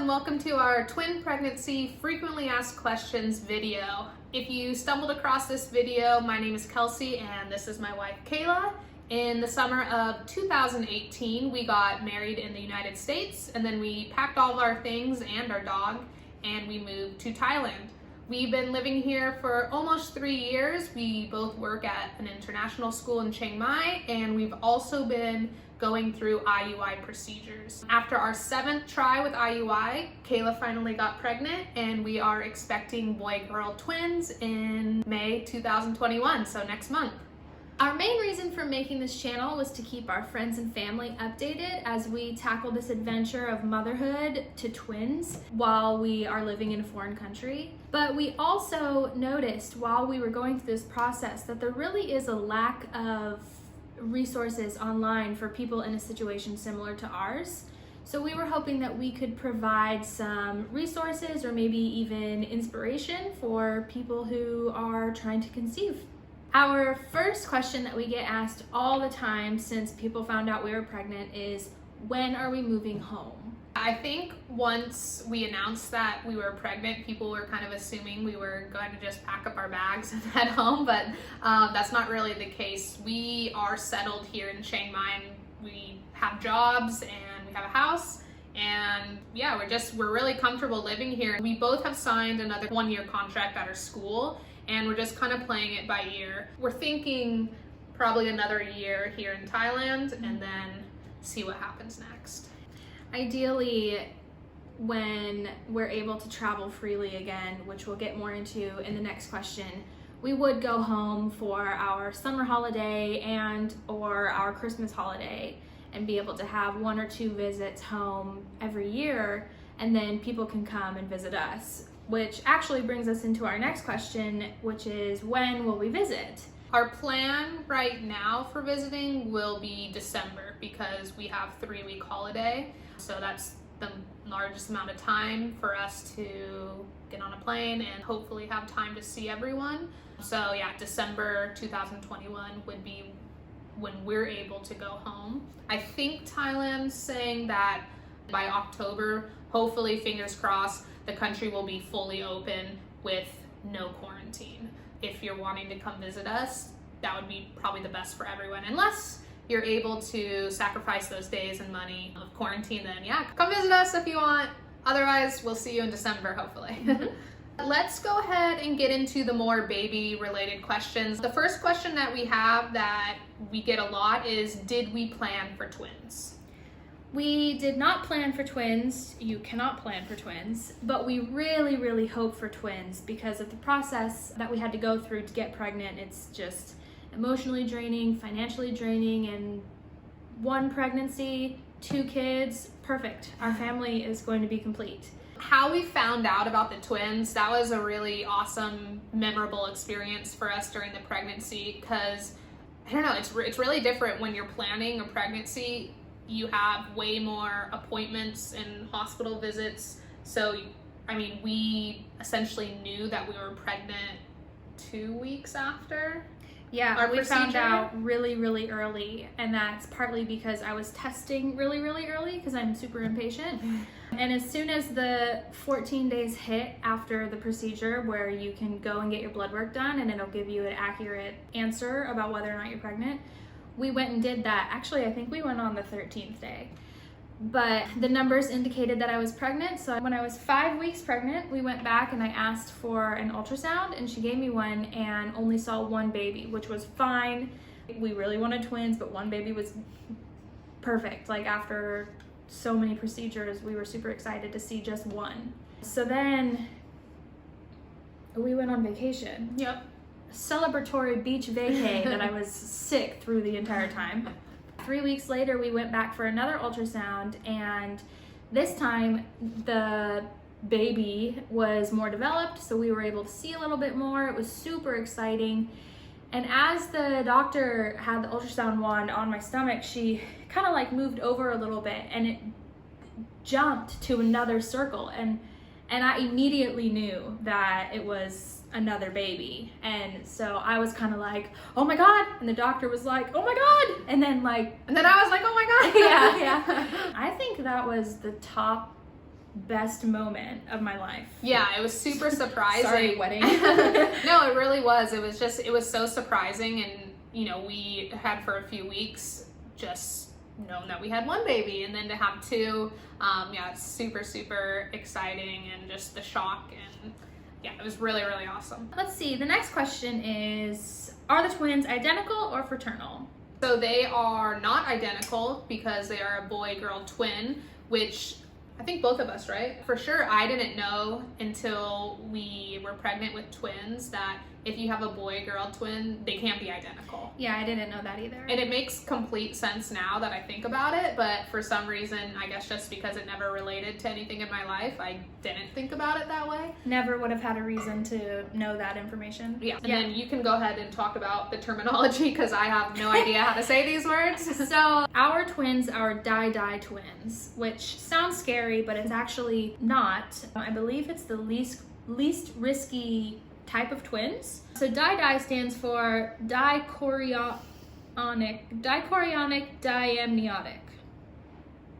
and welcome to our twin pregnancy frequently asked questions video. If you stumbled across this video, my name is Kelsey and this is my wife Kaelah. In the summer of 2018, we got married in the United States, and then we packed all of our things and our dog and we moved to Thailand. We've been living here for almost 3 years. We both work at an international school in Chiang Mai, and we've also been going through IUI procedures. After our 7th try with IUI, Kaelah finally got pregnant, and we are expecting boy-girl twins in May 2021, so next month. Our main reason for making this channel was to keep our friends and family updated as we tackle this adventure of motherhood to twins while we are living in a foreign country. But we also noticed while we were going through this process that there really is a lack of resources online for people in a situation similar to ours. So we were hoping that we could provide some resources or maybe even inspiration for people who are trying to conceive. Our first question that we get asked all the time since people found out we were pregnant is, when are we moving home? I think once we announced that we were pregnant, people were kind of assuming we were going to just pack up our bags and head home, but that's not really the case. We are settled here in Chiang Mai, and we have jobs and we have a house, and yeah, we're really comfortable living here. We both have signed another 1-year contract at our school, and we're just kind of playing it by ear. We're thinking probably another year here in Thailand and then see what happens next. Ideally, when we're able to travel freely again, which we'll get more into in the next question, we would go home for our summer holiday and or our Christmas holiday and be able to have 1 or 2 visits home every year, and then people can come and visit us. Which actually brings us into our next question, which is, when will we visit? Our plan right now for visiting will be December because we have 3-week holiday. So that's the largest amount of time for us to get on a plane and hopefully have time to see everyone. So yeah, December 2021 would be when we're able to go home. I think Thailand's saying that by October, hopefully, fingers crossed, the country will be fully open with no quarantine. If you're wanting to come visit us, that would be probably the best for everyone. Unless you're able to sacrifice those days and money of quarantine, then yeah, come visit us if you want. Otherwise, we'll see you in December, hopefully. Let's go ahead and get into the more baby-related questions. The first question that we have that we get a lot is, did we plan for twins? We did not plan for twins. You cannot plan for twins, but we really, really hope for twins because of the process that we had to go through to get pregnant. It's just emotionally draining, financially draining, and 1 pregnancy, 2 kids, perfect. Our family is going to be complete. How we found out about the twins, that was a really awesome, memorable experience for us during the pregnancy because, I don't know, it's really different when you're planning a pregnancy. You have way more appointments and hospital visits. So, I mean, we essentially knew that we were pregnant 2 weeks after. Yeah, we found out really, really early, and that's partly because I was testing really, really early because I'm super impatient. And as soon as the 14 days hit after the procedure where you can go and get your blood work done and it'll give you an accurate answer about whether or not you're pregnant, we went and did that. Actually, I think we went on the 13th day. But the numbers indicated that I was pregnant, so when I was 5 weeks pregnant, we went back and I asked for an ultrasound, and she gave me one and only saw 1 baby, which was fine. We really wanted twins, but 1 baby was perfect. Like, after so many procedures, we were super excited to see just 1. So then we went on vacation. Yep. Celebratory beach vacay that I was sick through the entire time. 3 weeks later, we went back for another ultrasound, and this time the baby was more developed, so we were able to see a little bit more. It was super exciting. And as the doctor had the ultrasound wand on my stomach, she kind of like moved over a little bit and it jumped to another circle, and I immediately knew that it was another baby. And so I was kind of like, oh my God. And the doctor was like, oh my God. And then I was like, oh my God. Yeah. I think that was the top best moment of my life. Yeah, it was super surprising. Sorry, wedding. No, it really was. It was so surprising, and you know, we had for a few weeks just known that we had one baby, and then to have two, yeah, it's super, super exciting, and just the shock, and yeah, it was really, really awesome. Let's see, the next question is, are the twins identical or fraternal? So they are not identical because they are a boy-girl twin, which I think both of us, right? For sure, I didn't know until we were pregnant with twins that if you have a boy-girl twin, they can't be identical. Yeah, I didn't know that either. And it makes complete sense now that I think about it, but for some reason, I guess just because it never related to anything in my life, I didn't think about it that way. Never would have had a reason to know that information. Yeah, and then you can go ahead and talk about the terminology because I have no idea how to say these words. So our twins are di-di twins, which sounds scary, but it's actually not. I believe it's the least risky type of twins. So di-di stands for dichorionic diamniotic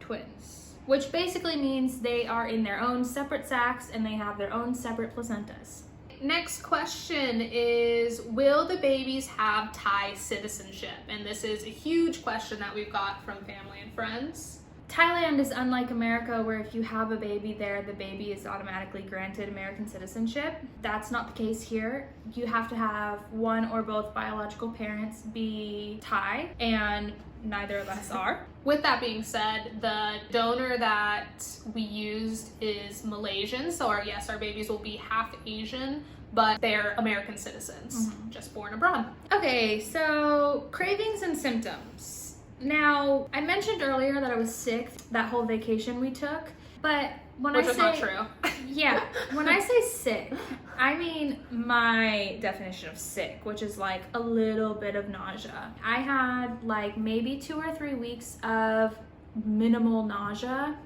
twins, which basically means they are in their own separate sacs and they have their own separate placentas. Next question is, will the babies have Thai citizenship? And this is a huge question that we've got from family and friends. Thailand is unlike America, where if you have a baby there, the baby is automatically granted American citizenship. That's not the case here. You have to have one or both biological parents be Thai, and neither of us are. With that being said, the donor that we used is Malaysian, so our babies will be half Asian, but they're American citizens, just born abroad. Okay, so cravings and symptoms. Now, I mentioned earlier that I was sick that whole vacation we took, but Which is not true. Yeah, when I say sick, I mean my definition of sick, which is like a little bit of nausea. I had like maybe 2 or 3 weeks of minimal nausea,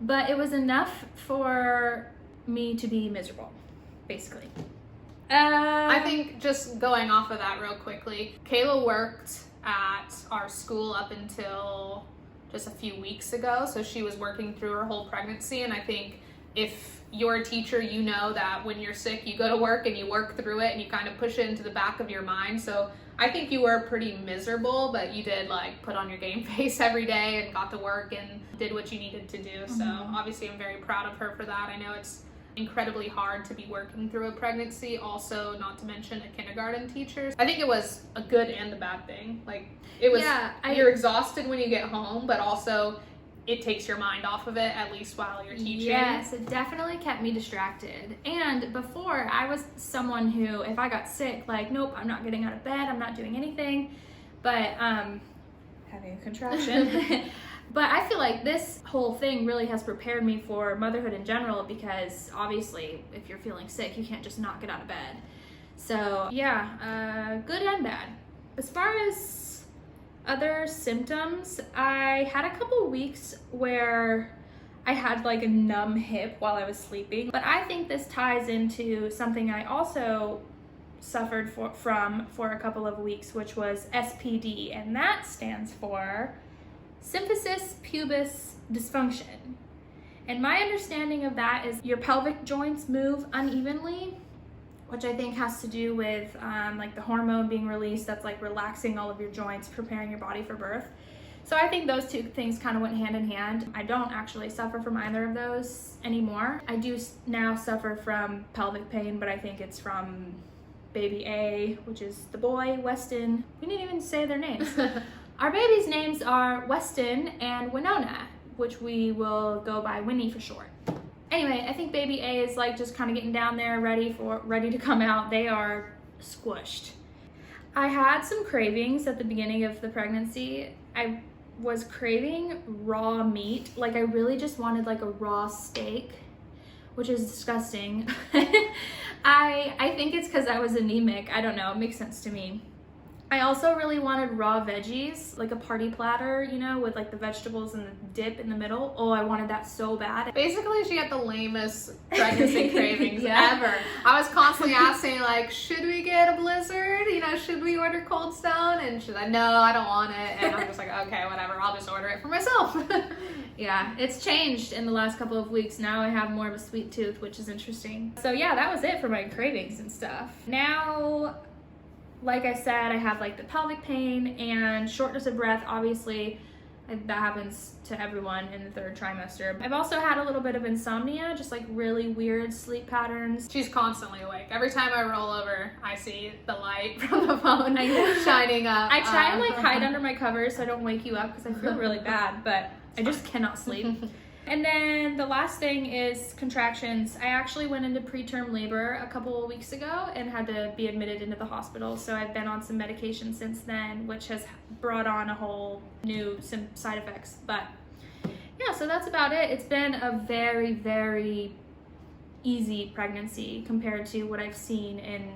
but it was enough for me to be miserable, basically. I think just going off of that real quickly, Kaelah worked at our school up until just a few weeks ago, so she was working through her whole pregnancy, and I think if you're a teacher, you know that when you're sick, you go to work and you work through it and you kind of push it into the back of your mind. So I think you were pretty miserable, but you did like put on your game face every day and got to work and did what you needed to do. So obviously I'm very proud of her for that. I know it's incredibly hard to be working through a pregnancy, also not to mention a kindergarten teacher. I think it was a good and a bad thing. Like it was, you're exhausted when you get home, but also it takes your mind off of it, at least while you're teaching. Yes, it definitely kept me distracted. And before, I was someone who, if I got sick, like, nope, I'm not getting out of bed, I'm not doing anything. But having a contraction. But I feel like this whole thing really has prepared me for motherhood in general, because obviously if you're feeling sick, you can't just not get out of bed. So yeah, good and bad. As far as other symptoms, I had a couple weeks where I had like a numb hip while I was sleeping, but I think this ties into something I also suffered from for a couple of weeks, which was SPD, and that stands for symphysis pubis dysfunction. And my understanding of that is your pelvic joints move unevenly, which I think has to do with like the hormone being released that's like relaxing all of your joints, preparing your body for birth. So I think those two things kind of went hand in hand. I don't actually suffer from either of those anymore. I do now suffer from pelvic pain, but I think it's from baby A, which is the boy, Weston. We didn't even say their names. Our babies' names are Weston and Winona, which we will go by Winnie for short. Anyway, I think baby A is like just kind of getting down there, ready to come out. They are squished. I had some cravings at the beginning of the pregnancy. I was craving raw meat. Like I really just wanted like a raw steak, which is disgusting. I think it's because I was anemic. I don't know, it makes sense to me. I also really wanted raw veggies, like a party platter, you know, with like the vegetables and the dip in the middle. Oh, I wanted that so bad. Basically, she had the lamest pregnancy cravings ever. I was constantly asking, like, should we get a Blizzard? You know, should we order Cold Stone? And she's like, no, I don't want it. And I'm just like, okay, whatever, I'll just order it for myself. Yeah, it's changed in the last couple of weeks. Now I have more of a sweet tooth, which is interesting. So yeah, that was it for my cravings and stuff. Now, like I said, I have like the pelvic pain and shortness of breath. Obviously, that happens to everyone in the third trimester. I've also had a little bit of insomnia, just like really weird sleep patterns. She's constantly awake. Every time I roll over, I see the light from the phone shining up. I try and like hide under my covers so I don't wake you up because I feel really bad, but I just cannot sleep. And then the last thing is contractions. I actually went into preterm labor a couple of weeks ago and had to be admitted into the hospital. So I've been on some medication since then, which has brought on a whole new some side effects. But yeah, so that's about it. It's been a very, very easy pregnancy compared to what I've seen in,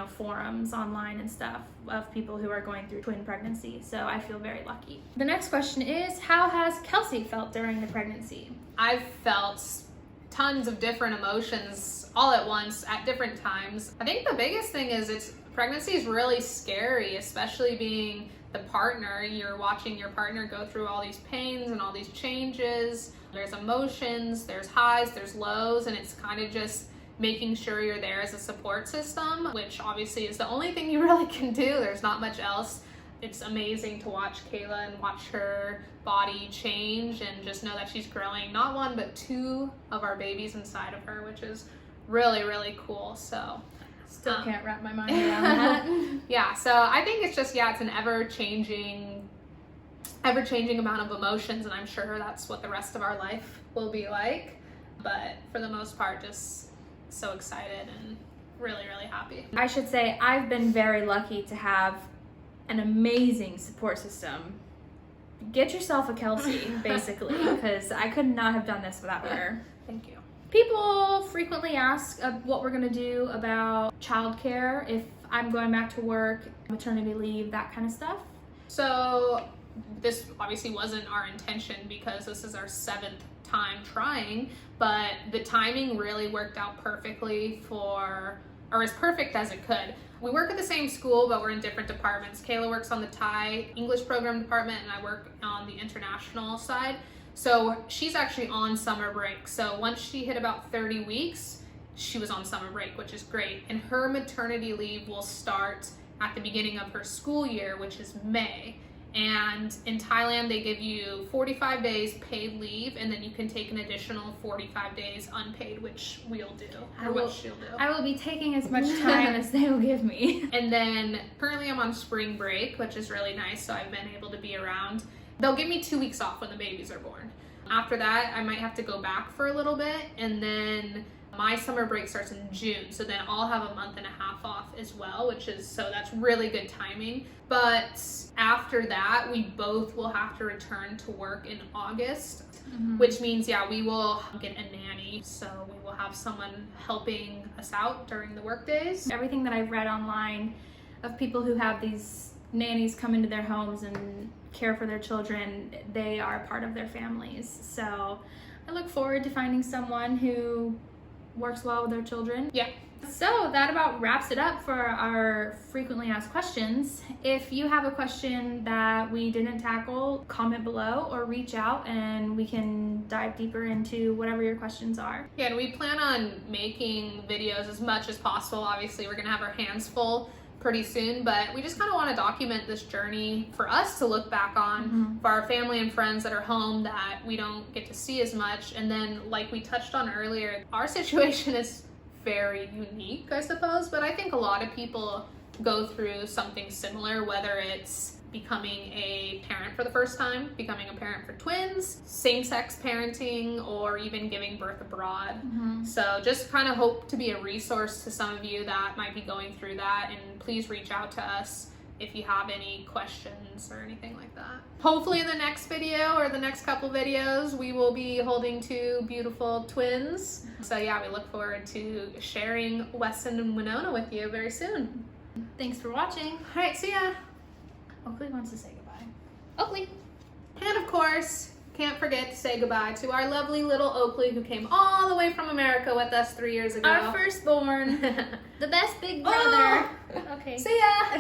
forums online and stuff of people who are going through twin pregnancy. So I feel very lucky. The next question is, how has Kelsey felt during the pregnancy? I've felt tons of different emotions all at once at different times. I think the biggest thing is pregnancy is really scary, especially being the partner. You're watching your partner go through all these pains and all these changes. There's emotions, there's highs, there's lows, and it's kind of just making sure you're there as a support system, which obviously is the only thing you really can do. There's not much else. It's amazing to watch Kaelah and watch her body change and just know that she's growing not one but two of our babies inside of her, which is really, really cool. So still can't wrap my mind around that. Yeah, so I think it's just, it's an ever-changing amount of emotions, and I'm sure that's what the rest of our life will be like. But for the most part, just so excited and really, really happy. I should say I've been very lucky to have an amazing support system. Get yourself a Kelsey, basically, because I could not have done this without her. Thank you. People frequently ask what we're gonna do about childcare, if I'm going back to work, maternity leave, that kind of stuff. So this obviously wasn't our intention because this is our 7th time trying, but the timing really worked out perfectly or as perfect as it could. We work at the same school, but we're in different departments. Kaelah works on the Thai English program department, and I work on the international side. So she's actually on summer break. So once she hit about 30 weeks, she was on summer break, which is great. And her maternity leave will start at the beginning of her school year, which is May. And in Thailand, they give you 45 days paid leave, and then you can take an additional 45 days unpaid, which we'll do, or she'll do. I will be taking as much time as they will give me. And then currently I'm on spring break, which is really nice, so I've been able to be around. They'll give me 2 weeks off when the babies are born. After that, I might have to go back for a little bit, and then my summer break starts in June, so then I'll have a month and a half off as well, so that's really good timing. But after that, we both will have to return to work in August, which means, we will get a nanny. So we will have someone helping us out during the work days. Everything that I've read online of people who have these nannies come into their homes and care for their children, they are part of their families. So I look forward to finding someone who works well with their children. Yeah. So that about wraps it up for our frequently asked questions. If you have a question that we didn't tackle, comment below or reach out and we can dive deeper into whatever your questions are. Yeah, and we plan on making videos as much as possible. Obviously, we're gonna have our hands full pretty soon, but we just kind of want to document this journey for us to look back on, for our family and friends that are home that we don't get to see as much. And then, like we touched on earlier, our situation is very unique, I suppose, but I think a lot of people go through something similar, whether it's becoming a parent for the first time, becoming a parent for twins, same-sex parenting, or even giving birth abroad. So just kind of hope to be a resource to some of you that might be going through that, and please reach out to us if you have any questions or anything like that. Hopefully in the next video or the next couple videos, we will be holding 2 beautiful twins. So we look forward to sharing Weston and Winona with you very soon. Thanks for watching. All right, see ya. Oakley wants to say goodbye. Oakley. And of course, can't forget to say goodbye to our lovely little Oakley who came all the way from America with us 3 years ago. Our firstborn. The best big brother. Oh. Okay. See ya.